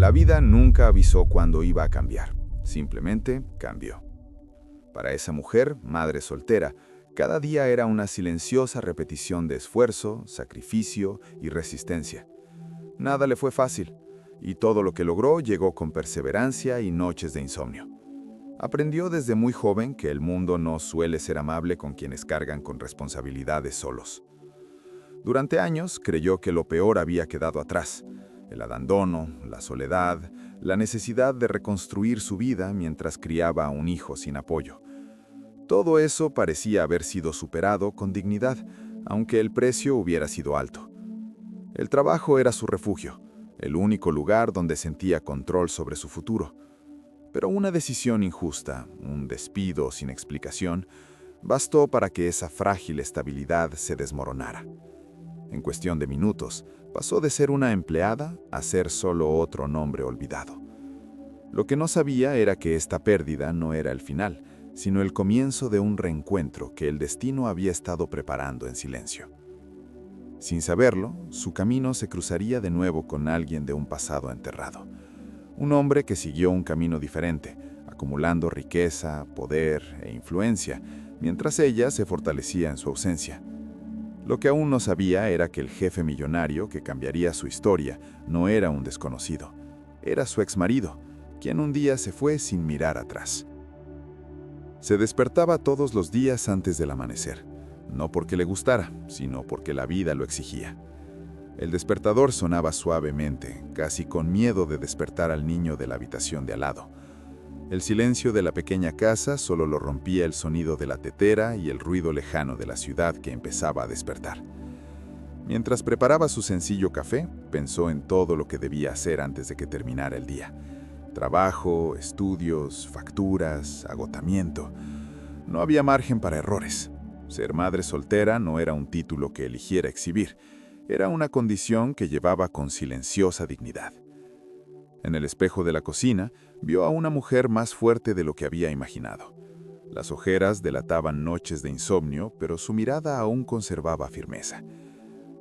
La vida nunca avisó cuándo iba a cambiar, simplemente cambió. Para esa mujer, madre soltera, cada día era una silenciosa repetición de esfuerzo, sacrificio y resistencia. Nada le fue fácil, y todo lo que logró llegó con perseverancia y noches de insomnio. Aprendió desde muy joven que el mundo no suele ser amable con quienes cargan con responsabilidades solos. Durante años creyó que lo peor había quedado atrás: el abandono, la soledad, la necesidad de reconstruir su vida mientras criaba a un hijo sin apoyo. Todo eso parecía haber sido superado con dignidad, aunque el precio hubiera sido alto. El trabajo era su refugio, el único lugar donde sentía control sobre su futuro. Pero una decisión injusta, un despido sin explicación, bastó para que esa frágil estabilidad se desmoronara. En cuestión de minutos, pasó de ser una empleada a ser solo otro nombre olvidado. Lo que no sabía era que esta pérdida no era el final, sino el comienzo de un reencuentro que el destino había estado preparando en silencio. Sin saberlo, su camino se cruzaría de nuevo con alguien de un pasado enterrado. Un hombre que siguió un camino diferente, acumulando riqueza, poder e influencia, mientras ella se fortalecía en su ausencia. Lo que aún no sabía era que el jefe millonario que cambiaría su historia no era un desconocido. Era su exmarido, quien un día se fue sin mirar atrás. Se despertaba todos los días antes del amanecer, no porque le gustara, sino porque la vida lo exigía. El despertador sonaba suavemente, casi con miedo de despertar al niño de la habitación de al lado. El silencio de la pequeña casa solo lo rompía el sonido de la tetera y el ruido lejano de la ciudad que empezaba a despertar. Mientras preparaba su sencillo café, pensó en todo lo que debía hacer antes de que terminara el día. Trabajo, estudios, facturas, agotamiento. No había margen para errores. Ser madre soltera no era un título que eligiera exhibir. Era una condición que llevaba con silenciosa dignidad. En el espejo de la cocina, vio a una mujer más fuerte de lo que había imaginado. Las ojeras delataban noches de insomnio, pero su mirada aún conservaba firmeza.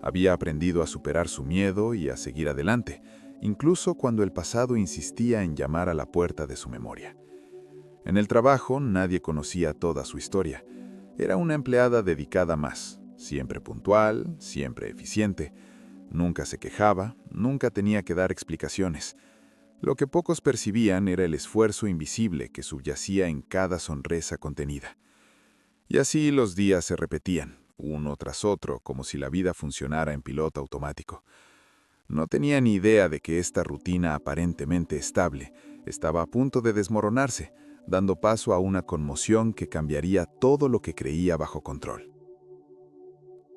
Había aprendido a superar su miedo y a seguir adelante, incluso cuando el pasado insistía en llamar a la puerta de su memoria. En el trabajo nadie conocía toda su historia. Era una empleada dedicada más, siempre puntual, siempre eficiente. Nunca se quejaba, nunca tenía que dar explicaciones. Lo que pocos percibían era el esfuerzo invisible que subyacía en cada sonrisa contenida. Y así los días se repetían, uno tras otro, como si la vida funcionara en piloto automático. No tenía ni idea de que esta rutina aparentemente estable estaba a punto de desmoronarse, dando paso a una conmoción que cambiaría todo lo que creía bajo control.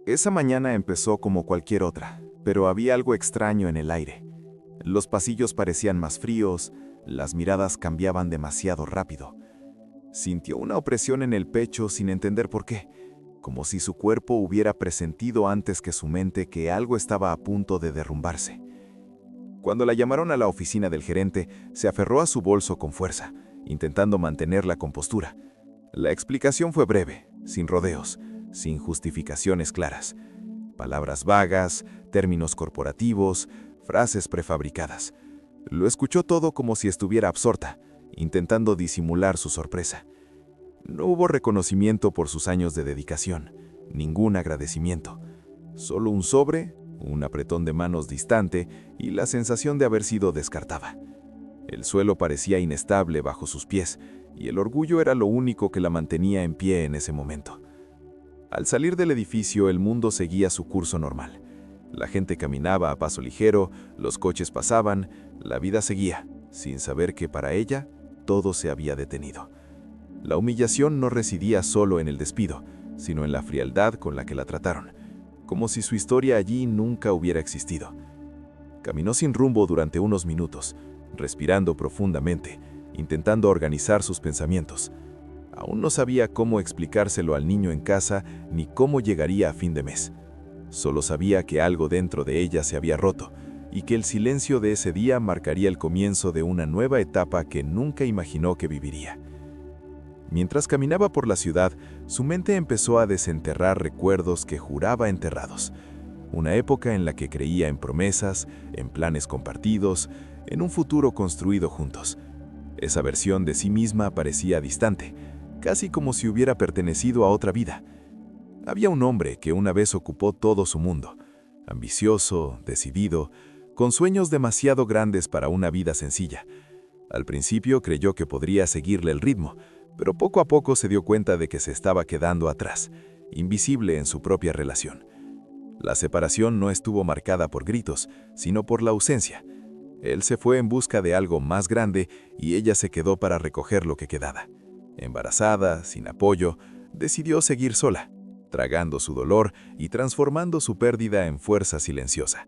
Esa mañana empezó como cualquier otra, pero había algo extraño en el aire. Los pasillos parecían más fríos, las miradas cambiaban demasiado rápido. Sintió una opresión en el pecho sin entender por qué, como si su cuerpo hubiera presentido antes que su mente que algo estaba a punto de derrumbarse. Cuando la llamaron a la oficina del gerente, se aferró a su bolso con fuerza, intentando mantener la compostura. La explicación fue breve, sin rodeos, sin justificaciones claras. Palabras vagas, términos corporativos, frases prefabricadas. Lo escuchó todo como si estuviera absorta, intentando disimular su sorpresa. No hubo reconocimiento por sus años de dedicación, ningún agradecimiento. Solo un sobre, un apretón de manos distante y la sensación de haber sido descartada. El suelo parecía inestable bajo sus pies y el orgullo era lo único que la mantenía en pie en ese momento. Al salir del edificio, el mundo seguía su curso normal. La gente caminaba a paso ligero, los coches pasaban, la vida seguía, sin saber que para ella todo se había detenido. La humillación no residía solo en el despido, sino en la frialdad con la que la trataron, como si su historia allí nunca hubiera existido. Caminó sin rumbo durante unos minutos, respirando profundamente, intentando organizar sus pensamientos. Aún no sabía cómo explicárselo al niño en casa ni cómo llegaría a fin de mes. Solo sabía que algo dentro de ella se había roto y que el silencio de ese día marcaría el comienzo de una nueva etapa que nunca imaginó que viviría. Mientras caminaba por la ciudad, su mente empezó a desenterrar recuerdos que juraba enterrados. Una época en la que creía en promesas, en planes compartidos, en un futuro construido juntos. Esa versión de sí misma parecía distante, casi como si hubiera pertenecido a otra vida. Había un hombre que una vez ocupó todo su mundo, ambicioso, decidido, con sueños demasiado grandes para una vida sencilla. Al principio creyó que podría seguirle el ritmo, pero poco a poco se dio cuenta de que se estaba quedando atrás, invisible en su propia relación. La separación no estuvo marcada por gritos, sino por la ausencia. Él se fue en busca de algo más grande y ella se quedó para recoger lo que quedaba. Embarazada, sin apoyo, decidió seguir sola, tragando su dolor y transformando su pérdida en fuerza silenciosa.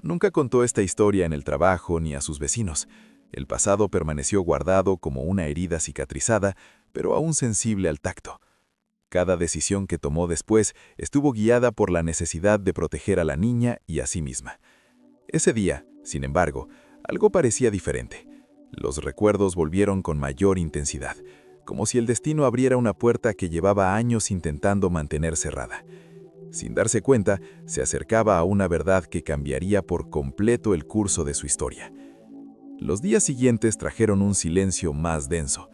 Nunca contó esta historia en el trabajo ni a sus vecinos. El pasado permaneció guardado como una herida cicatrizada, pero aún sensible al tacto. Cada decisión que tomó después estuvo guiada por la necesidad de proteger a la niña y a sí misma. Ese día, sin embargo, algo parecía diferente. Los recuerdos volvieron con mayor intensidad, como si el destino abriera una puerta que llevaba años intentando mantener cerrada. Sin darse cuenta, se acercaba a una verdad que cambiaría por completo el curso de su historia. Los días siguientes trajeron un silencio más denso.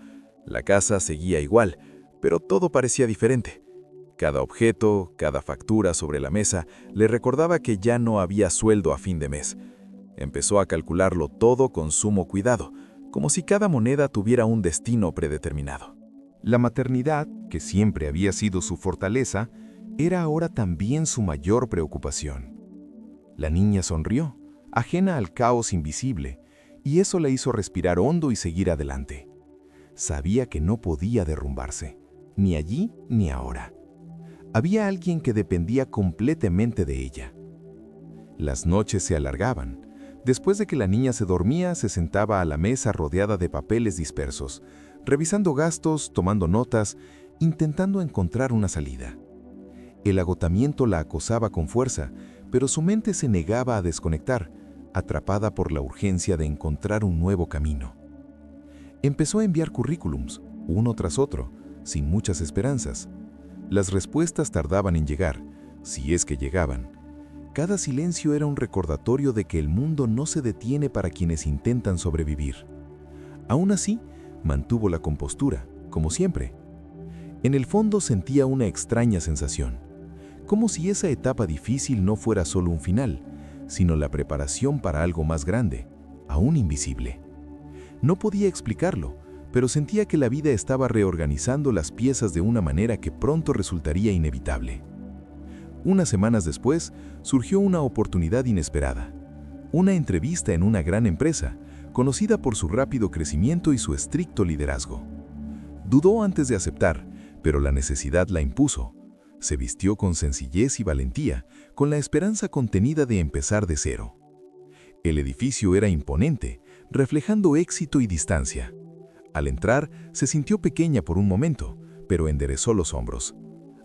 La casa seguía igual, pero todo parecía diferente. Cada objeto, cada factura sobre la mesa le recordaba que ya no había sueldo a fin de mes. Empezó a calcularlo todo con sumo cuidado, como si cada moneda tuviera un destino predeterminado. La maternidad, que siempre había sido su fortaleza, era ahora también su mayor preocupación. La niña sonrió, ajena al caos invisible, y eso la hizo respirar hondo y seguir adelante. Sabía que no podía derrumbarse, ni allí ni ahora. Había alguien que dependía completamente de ella. Las noches se alargaban. Después de que la niña se dormía, se sentaba a la mesa rodeada de papeles dispersos, revisando gastos, tomando notas, intentando encontrar una salida. El agotamiento la acosaba con fuerza, pero su mente se negaba a desconectar, atrapada por la urgencia de encontrar un nuevo camino. Empezó a enviar currículums, uno tras otro, sin muchas esperanzas. Las respuestas tardaban en llegar, si es que llegaban. Cada silencio era un recordatorio de que el mundo no se detiene para quienes intentan sobrevivir. Aún así, mantuvo la compostura, como siempre. En el fondo sentía una extraña sensación, como si esa etapa difícil no fuera solo un final, sino la preparación para algo más grande, aún invisible. No podía explicarlo, pero sentía que la vida estaba reorganizando las piezas de una manera que pronto resultaría inevitable. Unas semanas después, surgió una oportunidad inesperada. Una entrevista en una gran empresa, conocida por su rápido crecimiento y su estricto liderazgo. Dudó antes de aceptar, pero la necesidad la impuso. Se vistió con sencillez y valentía, con la esperanza contenida de empezar de cero. El edificio era imponente, reflejando éxito y distancia. Al entrar, se sintió pequeña por un momento, pero enderezó los hombros.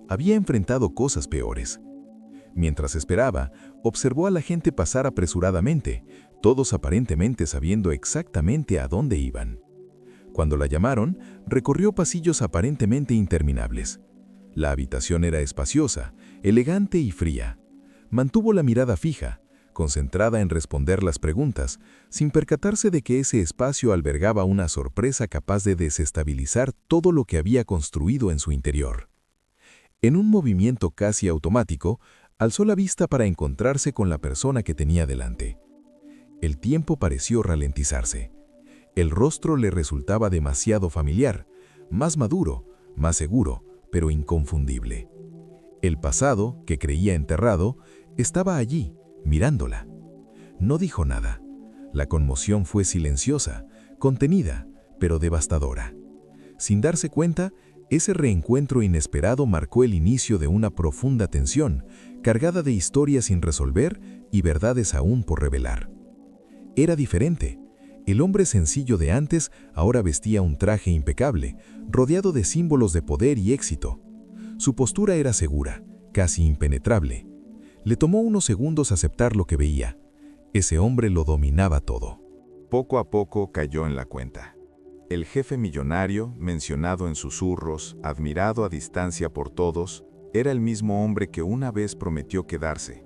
Había enfrentado cosas peores. Mientras esperaba, observó a la gente pasar apresuradamente, todos aparentemente sabiendo exactamente a dónde iban. Cuando la llamaron, recorrió pasillos aparentemente interminables. La habitación era espaciosa, elegante y fría. Mantuvo la mirada fija, concentrada en responder las preguntas, sin percatarse de que ese espacio albergaba una sorpresa capaz de desestabilizar todo lo que había construido en su interior. En un movimiento casi automático, alzó la vista para encontrarse con la persona que tenía delante. El tiempo pareció ralentizarse. El rostro le resultaba demasiado familiar, más maduro, más seguro, pero inconfundible. El pasado, que creía enterrado, estaba allí, mirándola. No dijo nada. La conmoción fue silenciosa, contenida, pero devastadora. Sin darse cuenta, ese reencuentro inesperado marcó el inicio de una profunda tensión, cargada de historias sin resolver y verdades aún por revelar. Era diferente. El hombre sencillo de antes ahora vestía un traje impecable, rodeado de símbolos de poder y éxito. Su postura era segura, casi impenetrable. Le tomó unos segundos aceptar lo que veía. Ese hombre lo dominaba todo. Poco a poco cayó en la cuenta. El jefe millonario, mencionado en susurros, admirado a distancia por todos, era el mismo hombre que una vez prometió quedarse.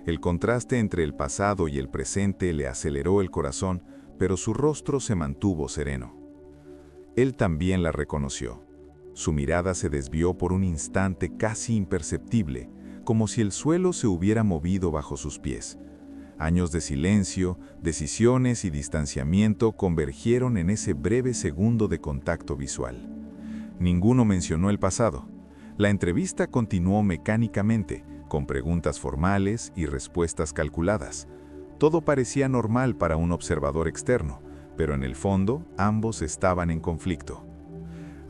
El contraste entre el pasado y el presente le aceleró el corazón, pero su rostro se mantuvo sereno. Él también la reconoció. Su mirada se desvió por un instante casi imperceptible, como si el suelo se hubiera movido bajo sus pies. Años de silencio, decisiones y distanciamiento convergieron en ese breve segundo de contacto visual. Ninguno mencionó el pasado. La entrevista continuó mecánicamente, con preguntas formales y respuestas calculadas. Todo parecía normal para un observador externo, pero en el fondo ambos estaban en conflicto.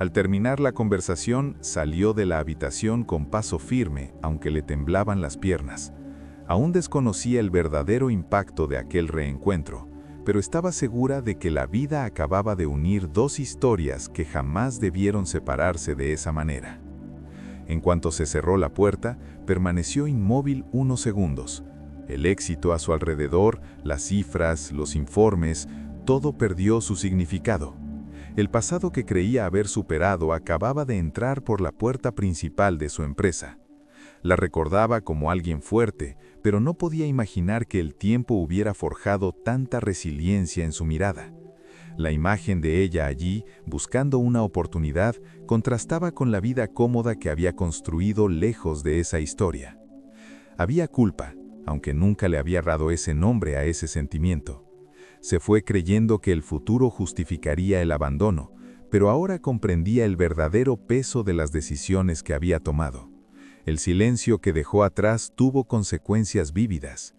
Al terminar la conversación, salió de la habitación con paso firme, aunque le temblaban las piernas. Aún desconocía el verdadero impacto de aquel reencuentro, pero estaba segura de que la vida acababa de unir dos historias que jamás debieron separarse de esa manera. En cuanto se cerró la puerta, permaneció inmóvil unos segundos. El éxito a su alrededor, las cifras, los informes, todo perdió su significado. El pasado que creía haber superado acababa de entrar por la puerta principal de su empresa. La recordaba como alguien fuerte, pero no podía imaginar que el tiempo hubiera forjado tanta resiliencia en su mirada. La imagen de ella allí, buscando una oportunidad, contrastaba con la vida cómoda que había construido lejos de esa historia. Había culpa, aunque nunca le había dado ese nombre a ese sentimiento. Se fue creyendo que el futuro justificaría el abandono, pero ahora comprendía el verdadero peso de las decisiones que había tomado. El silencio que dejó atrás tuvo consecuencias vívidas.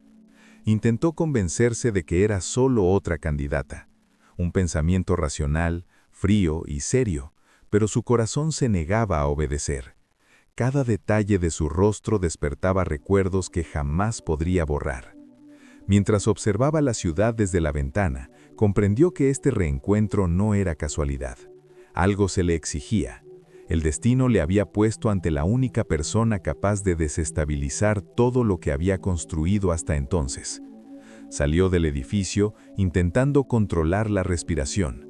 Intentó convencerse de que era solo otra candidata. Un pensamiento racional, frío y serio, pero su corazón se negaba a obedecer. Cada detalle de su rostro despertaba recuerdos que jamás podría borrar. Mientras observaba la ciudad desde la ventana, comprendió que este reencuentro no era casualidad. Algo se le exigía. El destino le había puesto ante la única persona capaz de desestabilizar todo lo que había construido hasta entonces. Salió del edificio intentando controlar la respiración.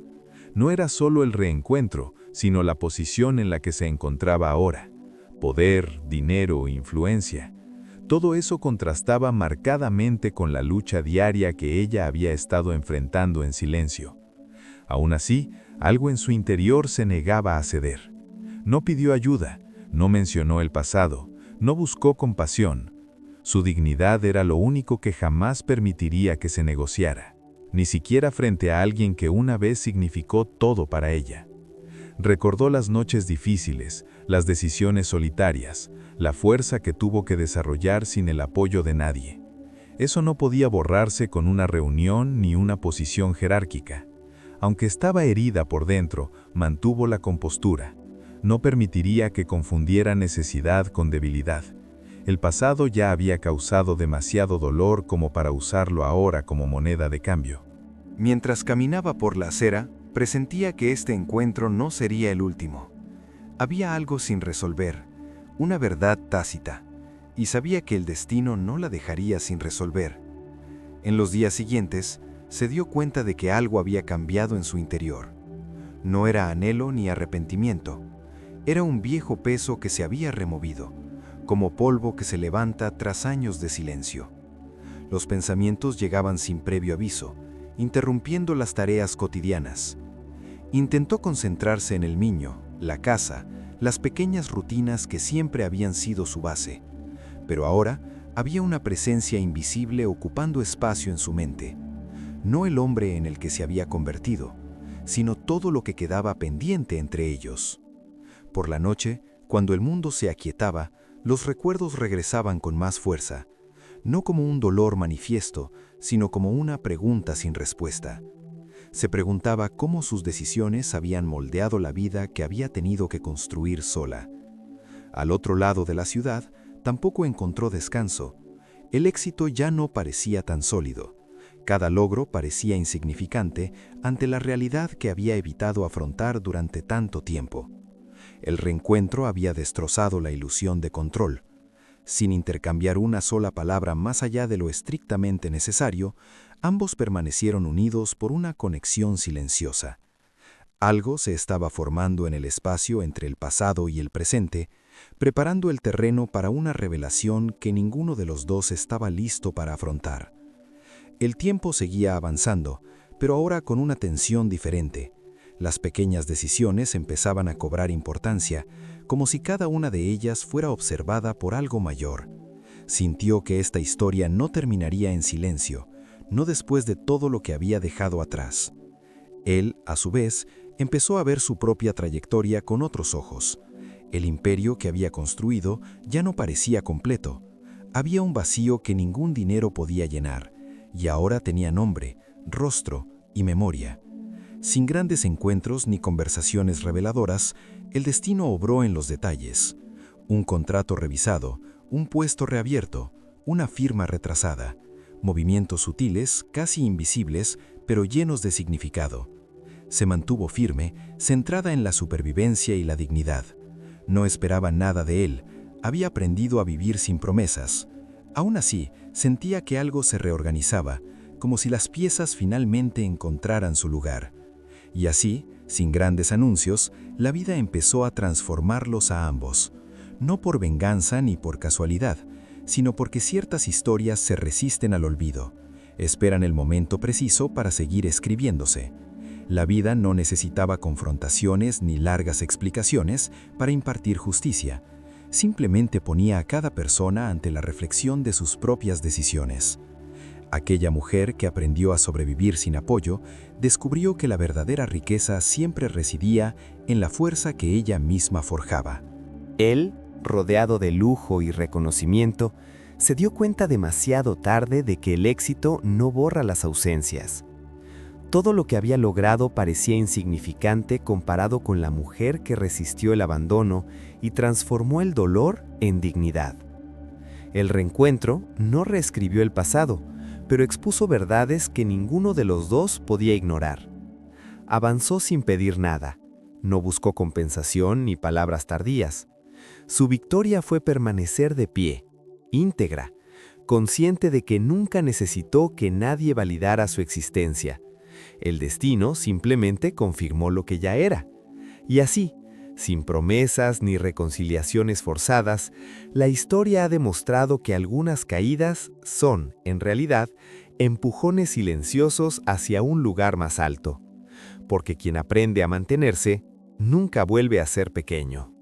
No era solo el reencuentro, sino la posición en la que se encontraba ahora. Poder, dinero, influencia. Todo eso contrastaba marcadamente con la lucha diaria que ella había estado enfrentando en silencio. Aún así, algo en su interior se negaba a ceder. No pidió ayuda, no mencionó el pasado, no buscó compasión. Su dignidad era lo único que jamás permitiría que se negociara, ni siquiera frente a alguien que una vez significó todo para ella. Recordó las noches difíciles, las decisiones solitarias, la fuerza que tuvo que desarrollar sin el apoyo de nadie. Eso no podía borrarse con una reunión ni una posición jerárquica. Aunque estaba herida por dentro, mantuvo la compostura. No permitiría que confundiera necesidad con debilidad. El pasado ya había causado demasiado dolor como para usarlo ahora como moneda de cambio. Mientras caminaba por la acera, presentía que este encuentro no sería el último. Había algo sin resolver, una verdad tácita, y sabía que el destino no la dejaría sin resolver. En los días siguientes, se dio cuenta de que algo había cambiado en su interior. No era anhelo ni arrepentimiento, era un viejo peso que se había removido, como polvo que se levanta tras años de silencio. Los pensamientos llegaban sin previo aviso, interrumpiendo las tareas cotidianas. Intentó concentrarse en el niño, la casa, las pequeñas rutinas que siempre habían sido su base, pero ahora había una presencia invisible ocupando espacio en su mente. No el hombre en el que se había convertido, sino todo lo que quedaba pendiente entre ellos. Por la noche, cuando el mundo se aquietaba, los recuerdos regresaban con más fuerza, no como un dolor manifiesto, sino como una pregunta sin respuesta. Se preguntaba cómo sus decisiones habían moldeado la vida que había tenido que construir sola. Al otro lado de la ciudad, tampoco encontró descanso. El éxito ya no parecía tan sólido. Cada logro parecía insignificante ante la realidad que había evitado afrontar durante tanto tiempo. El reencuentro había destrozado la ilusión de control. Sin intercambiar una sola palabra más allá de lo estrictamente necesario, ambos permanecieron unidos por una conexión silenciosa. Algo se estaba formando en el espacio entre el pasado y el presente, preparando el terreno para una revelación que ninguno de los dos estaba listo para afrontar. El tiempo seguía avanzando, pero ahora con una tensión diferente. Las pequeñas decisiones empezaban a cobrar importancia, como si cada una de ellas fuera observada por algo mayor. Sintió que esta historia no terminaría en silencio, no después de todo lo que había dejado atrás. Él, a su vez, empezó a ver su propia trayectoria con otros ojos. El imperio que había construido ya no parecía completo. Había un vacío que ningún dinero podía llenar, y ahora tenía nombre, rostro y memoria. Sin grandes encuentros ni conversaciones reveladoras, el destino obró en los detalles. Un contrato revisado, un puesto reabierto, una firma retrasada, movimientos sutiles, casi invisibles, pero llenos de significado. Se mantuvo firme, centrada en la supervivencia y la dignidad. No esperaba nada de él, había aprendido a vivir sin promesas. Aún así, sentía que algo se reorganizaba, como si las piezas finalmente encontraran su lugar. Y así, sin grandes anuncios, la vida empezó a transformarlos a ambos. No por venganza ni por casualidad, sino porque ciertas historias se resisten al olvido. Esperan el momento preciso para seguir escribiéndose. La vida no necesitaba confrontaciones ni largas explicaciones para impartir justicia. Simplemente ponía a cada persona ante la reflexión de sus propias decisiones. Aquella mujer que aprendió a sobrevivir sin apoyo, descubrió que la verdadera riqueza siempre residía en la fuerza que ella misma forjaba. Él, rodeado de lujo y reconocimiento, se dio cuenta demasiado tarde de que el éxito no borra las ausencias. Todo lo que había logrado parecía insignificante comparado con la mujer que resistió el abandono y transformó el dolor en dignidad. El reencuentro no reescribió el pasado, pero expuso verdades que ninguno de los dos podía ignorar. Avanzó sin pedir nada, no buscó compensación ni palabras tardías. Su victoria fue permanecer de pie, íntegra, consciente de que nunca necesitó que nadie validara su existencia. El destino simplemente confirmó lo que ya era. Y así, sin promesas ni reconciliaciones forzadas, la historia ha demostrado que algunas caídas son, en realidad, empujones silenciosos hacia un lugar más alto. Porque quien aprende a mantenerse, nunca vuelve a ser pequeño.